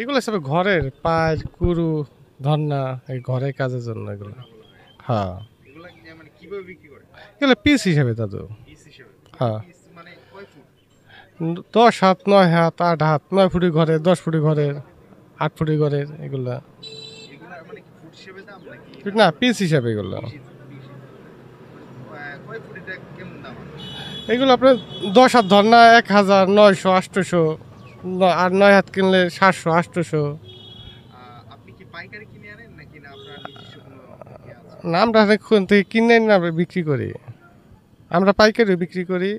এগুলো সব ঘরের পাল কুরু ধন্না এই ঘরের কাজের জন্য এগুলো। হ্যাঁ, এগুলো পিস হিসাবে দাদু। হ্যাঁ, 10 হাত 9 হাত 8 হাত 9 ফুটি ঘরে 10 ফুটি ঘরের 8 ফুটি ঘরের এগুলা না পিস হিসাবে এগুলো। এগুলো আপনার 10 হাত ধর্না 1000 900 800 আর 9 হাত কিনলে 700 800। না আমরা এখন থেকে কিনে না বিক্রি করি, আমরা পাইকারি বিক্রি করি,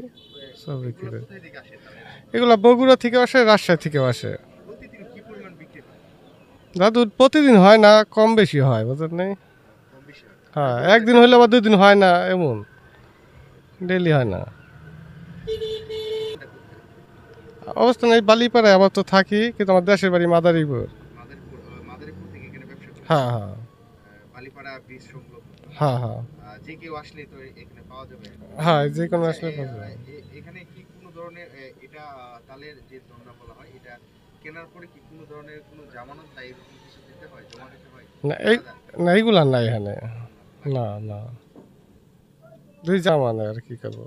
সব বিক্রি করি। এগুলো বগুড়া থেকে আসে, রাজশাহী থেকে আসে। দাদু প্রতিদিন হয় না, কম বেশি হয়, বুঝলেন নাই? হ্যাঁ, একদিন হইলে আবার 2 দিন হয় না, এমন ডেইলি হয় না। অবস্থা নেই বালিপাড়ায় আবার তো থাকি, কিন্তু আমার দেশের বাড়ি মাদারীপুর। হ্যাঁ হ্যাঁ হ্যাঁ হ্যাঁ হ্যাঁ, যে কোনো আসলে পাওয়া যাবে। না না এইগুলা নাই এখানে। না না, দুই জামা নেই আর কি করবো।